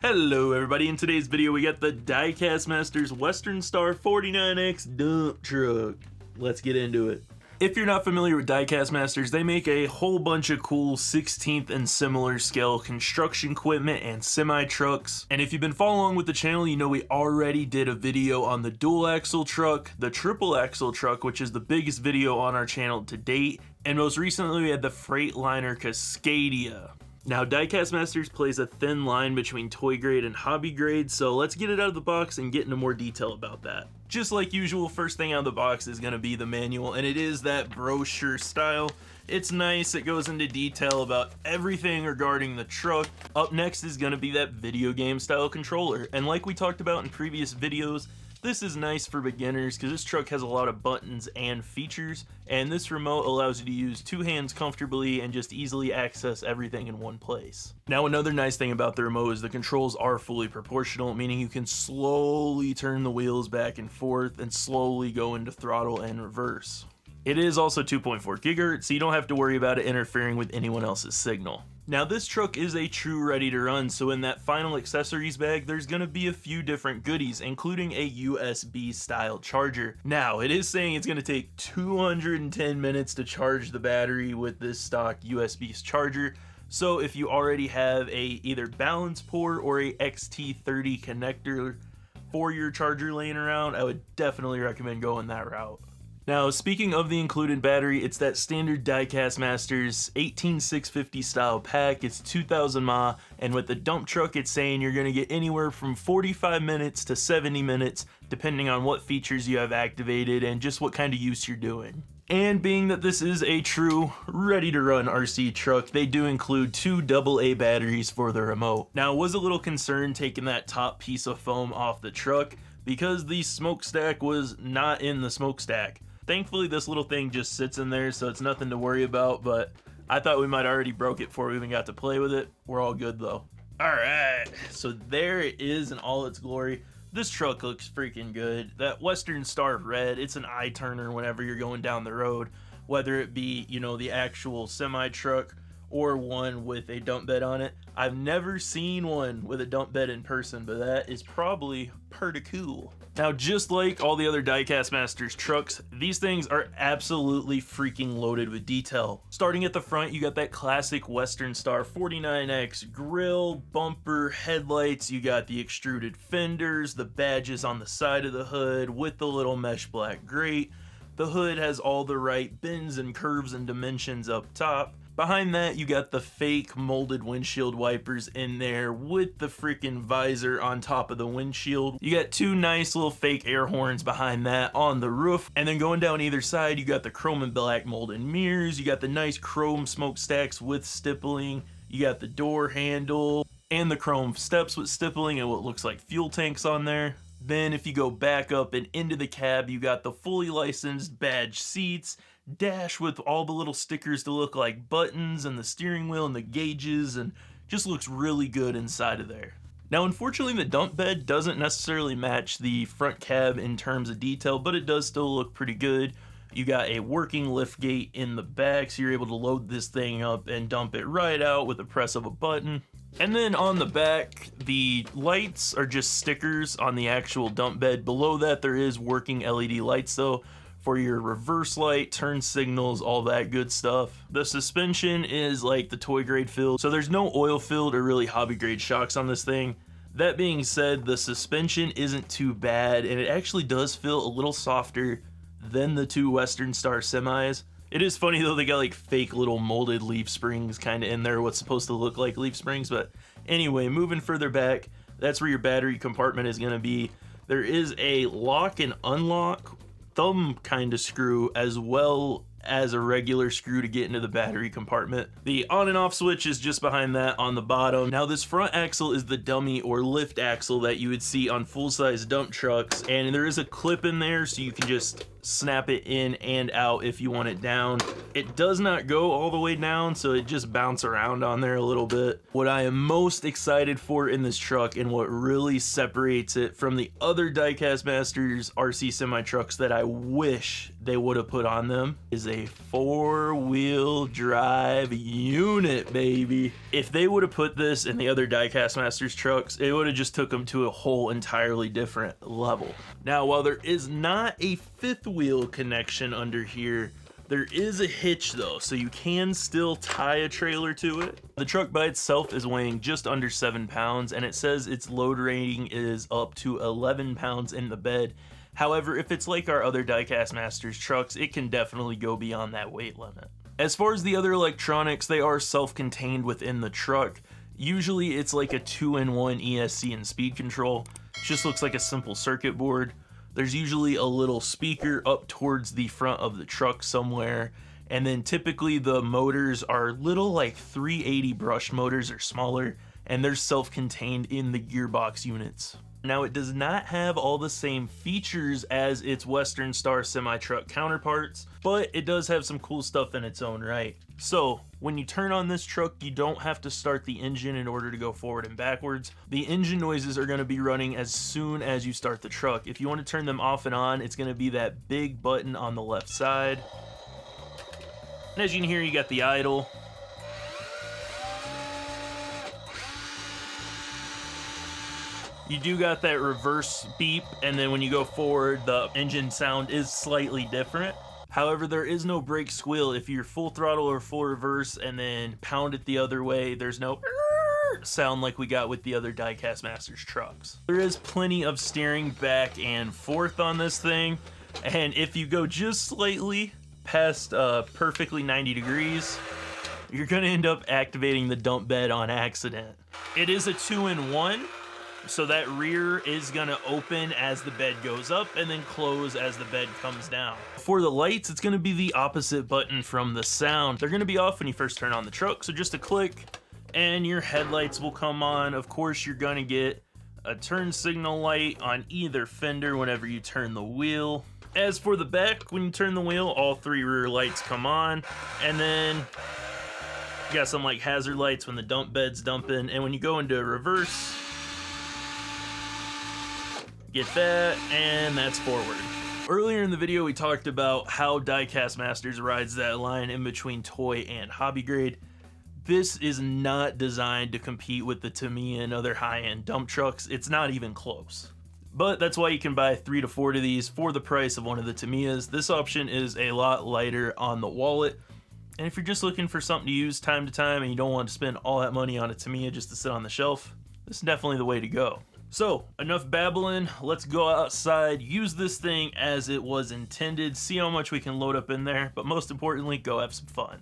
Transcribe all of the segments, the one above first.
Hello everybody, in today's video we got the Diecast Masters Western Star 49X dump truck. Let's get into it. If you're not familiar with Diecast Masters, they make a whole bunch of cool 16th and similar scale construction equipment and semi-trucks. And if you've been following along with the channel, you know we already did a video on the dual axle truck, the triple axle truck, which is the biggest video on our channel to date, and most recently we had the Freightliner Cascadia. Now, Diecast Masters plays a thin line between toy grade and hobby grade, so let's get it out of the box and get into more detail about that. Just like usual, first thing out of the box is going to be the manual, and it is that brochure style. It's nice, it goes into detail about everything regarding the truck. Up next is going to be that video game style controller, and like we talked about in previous videos, this is nice for beginners because this truck has a lot of buttons and features, and this remote allows you to use two hands comfortably and just easily access everything in one place. Now, another nice thing about the remote is the controls are fully proportional, meaning you can slowly turn the wheels back and forth and slowly go into throttle and reverse. It is also 2.4 GHz, so you don't have to worry about it interfering with anyone else's signal. Now, this truck is a true ready to run, so in that final accessories bag, there's gonna be a few different goodies, including a USB style charger. Now, it is saying it's gonna take 210 minutes to charge the battery with this stock USB charger, so if you already have a either balance port or a XT30 connector for your charger laying around, I would definitely recommend going that route. Now, speaking of the included battery, it's that standard Diecast Masters 18650 style pack. It's 2000 mAh, and with the dump truck, it's saying you're going to get anywhere from 45 minutes to 70 minutes, depending on what features you have activated and just what kind of use you're doing. And being that this is a true ready-to-run RC truck, they do include two AA batteries for the remote. Now, I was a little concerned taking that top piece of foam off the truck because the smokestack was not in the smokestack. Thankfully, this little thing just sits in there, so it's nothing to worry about, but I thought we might already broke it before we even got to play with it. We're all good, though. Alright, so there it is in all its glory. This truck looks freaking good. That Western Star red, it's an eye turner whenever you're going down the road, whether it be, you know, the actual semi-truck or one with a dump bed on it. I've never seen one with a dump bed in person, but that is probably pretty cool. Now, just like all the other Diecast Masters trucks, these things are absolutely freaking loaded with detail. Starting at the front, you got that classic Western Star 49X grille, bumper, headlights, you got the extruded fenders, the badges on the side of the hood with the little mesh black grate. The hood has all the right bends and curves and dimensions up top. Behind that, you got the fake molded windshield wipers in there with the freaking visor on top of the windshield. You got two nice little fake air horns behind that on the roof. And then going down either side, you got the chrome and black molded mirrors. You got the nice chrome smokestacks with stippling. You got the door handle and the chrome steps with stippling and what looks like fuel tanks on there. Then if you go back up and into the cab, you got the fully licensed badge seats, dash with all the little stickers to look like buttons, and the steering wheel and the gauges, and just looks really good inside of there. Now, unfortunately, the dump bed doesn't necessarily match the front cab in terms of detail, but it does still look pretty good. You got a working lift gate in the back, so you're able to load this thing up and dump it right out with the press of a button. And then on the back, the lights are just stickers on the actual dump bed. Below that, there is working LED lights though, for your reverse light, turn signals, all that good stuff. The suspension is like the toy grade filled, so there's no oil filled or really hobby grade shocks on this thing. That being said, the suspension isn't too bad, and it actually does feel a little softer than the two Western Star semis. It is funny though, they got like fake little molded leaf springs kind of in there, what's supposed to look like leaf springs. But anyway, moving further back, that's where your battery compartment is going to be. There is a lock and unlock thumb kind of screw as well as a regular screw to get into the battery compartment. The on and off switch is just behind that on the bottom. Now, this front axle is the dummy or lift axle that you would see on full-size dump trucks, and there is a clip in there so you can just snap it in and out if you want it down. It does not go all the way down, so it just bounces around on there a little bit. What I am most excited for in this truck, and what really separates it from the other Diecast Masters RC semi trucks that I wish they would have put on them, is a 4-wheel drive unit, baby. If they would have put this in the other Diecast Masters trucks, it would have just took them to a whole entirely different level. Now, while there is not a 5th wheel connection under here, there is a hitch though, so you can still tie a trailer to it. The truck by itself is weighing just under 7 pounds, and it says its load rating is up to 11 pounds in the bed. However, if it's like our other Diecast Masters trucks, it can definitely go beyond that weight limit. As far as the other electronics, they are self-contained within the truck. Usually it's like a 2-in-1 ESC and speed control. It just looks like a simple circuit board. There's usually a little speaker up towards the front of the truck somewhere, and then typically the motors are little like 380 brush motors or smaller, and they're self-contained in the gearbox units. Now, it does not have all the same features as its Western Star semi-truck counterparts, but it does have some cool stuff in its own right. So, when you turn on this truck, you don't have to start the engine in order to go forward and backwards. The engine noises are going to be running as soon as you start the truck. If you want to turn them off and on, it's going to be that big button on the left side. And as you can hear, you got the idle. You do got that reverse beep, and then when you go forward, the engine sound is slightly different. However, there is no brake squeal. If you're full throttle or full reverse and then pound it the other way, there's no sound like we got with the other Diecast Masters trucks. There is plenty of steering back and forth on this thing, and if you go just slightly past perfectly 90 degrees, you're gonna end up activating the dump bed on accident. It is a 2-in-1. So that rear is gonna open as the bed goes up and then close as the bed comes down. For the lights, it's gonna be the opposite button from the sound. They're gonna be off when you first turn on the truck, so just a click and your headlights will come on. Of course, you're gonna get a turn signal light on either fender whenever you turn the wheel. As for the back, when you turn the wheel, all 3 rear lights come on, and then you got some like hazard lights when the dump bed's dumping, and when you go into reverse, get that, and that's forward. Earlier in the video, we talked about how Diecast Masters rides that line in between toy and hobby grade. This is not designed to compete with the Tamiya and other high-end dump trucks. It's not even close. But that's why you can buy 3 to 4 of these for the price of one of the Tamiyas. This option is a lot lighter on the wallet. And if you're just looking for something to use time to time and you don't want to spend all that money on a Tamiya just to sit on the shelf, this is definitely the way to go. So, enough babbling, let's go outside, use this thing as it was intended, see how much we can load up in there, but most importantly, go have some fun.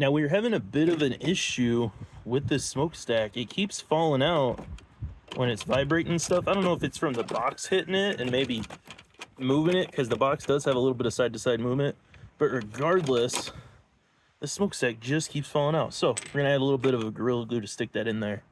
Now we're having a bit of an issue with this smokestack. It keeps falling out when it's vibrating and stuff. I don't know if it's from the box hitting it and maybe moving it, because the box does have a little bit of side-to-side movement. But regardless, the smokestack just keeps falling out. So we're gonna add a little bit of a Gorilla Glue to stick that in there.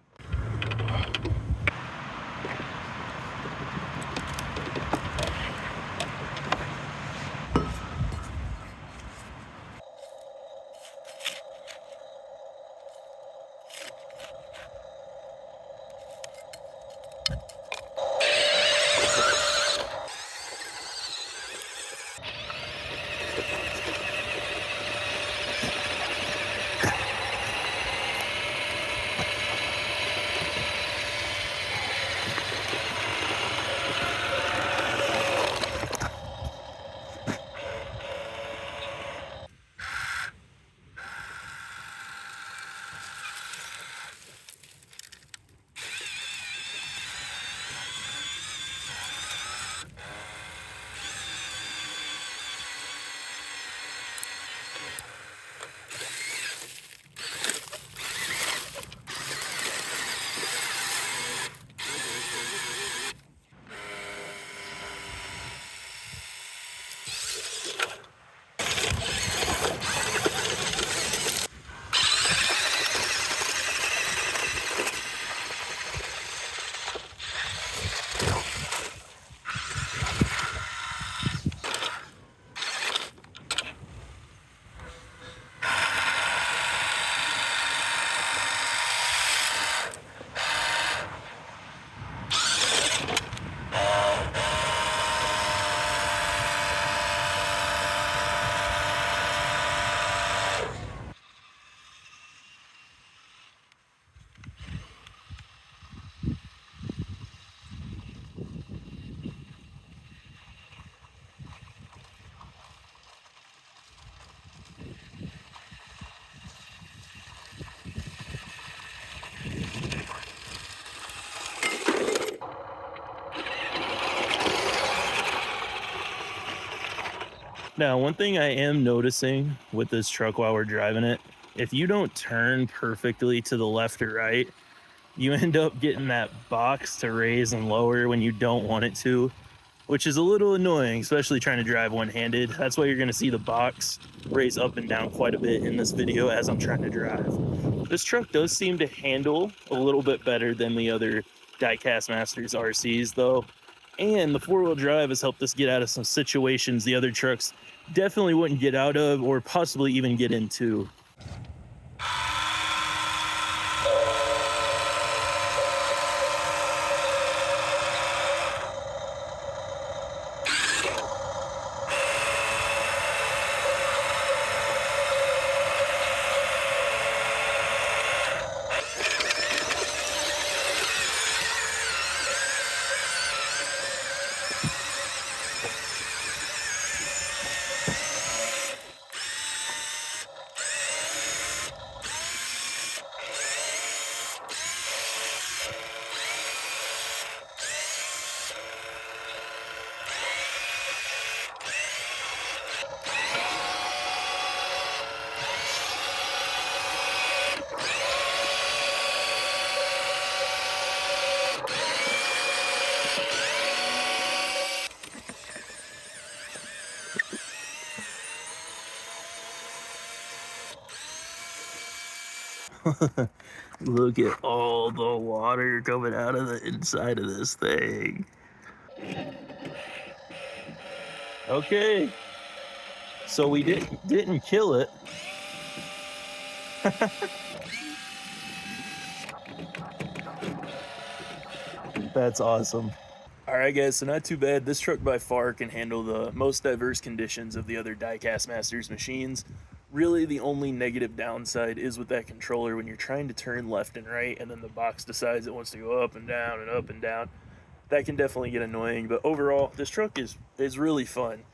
Now, one thing I am noticing with this truck while we're driving it, if you don't turn perfectly to the left or right, you end up getting that box to raise and lower when you don't want it to, which is a little annoying, especially trying to drive one-handed. That's why you're going to see the box raise up and down quite a bit in this video as I'm trying to drive. This truck does seem to handle a little bit better than the other Diecast Masters RCs though. And the four-wheel drive has helped us get out of some situations the other trucks definitely wouldn't get out of or possibly even get into. Look at all the water coming out of the inside of this thing. Okay, so we didn't kill it. That's awesome. All right, guys, so not too bad. This truck by far can handle the most diverse conditions of the other Diecast Masters machines. Really, the only negative downside is with that controller when you're trying to turn left and right, and then the box decides it wants to go up and down and up and down. That can definitely get annoying, but overall, this truck is really fun.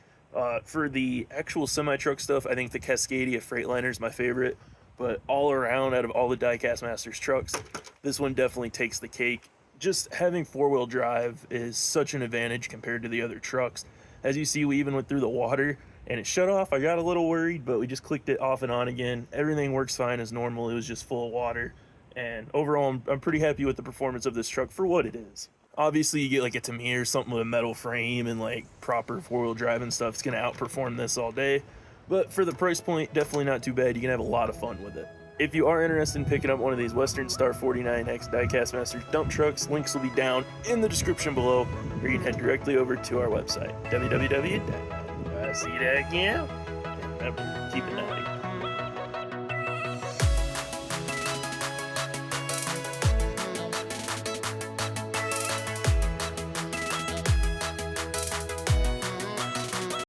For the actual semi-truck stuff, I think the Cascadia Freightliner is my favorite, but all around, out of all the Diecast Masters trucks, this one definitely takes the cake. Just having four-wheel drive is such an advantage compared to the other trucks. As you see, we even went through the water, and it shut off. I got a little worried, but we just clicked it off and on again. Everything works fine as normal. It was just full of water, and overall I'm pretty happy with the performance of this truck for what it is. Obviously, you get like a Tamiya or something with a metal frame and like proper four-wheel drive and stuff. It's gonna outperform this all day, but for the price point, definitely not too bad. You can have a lot of fun with it. If you are interested in picking up one of these Western Star 49X Diecast Masters dump trucks, links will be down in the description below, or you can head directly over to our website, www. See that again? Remember, keep it naughty.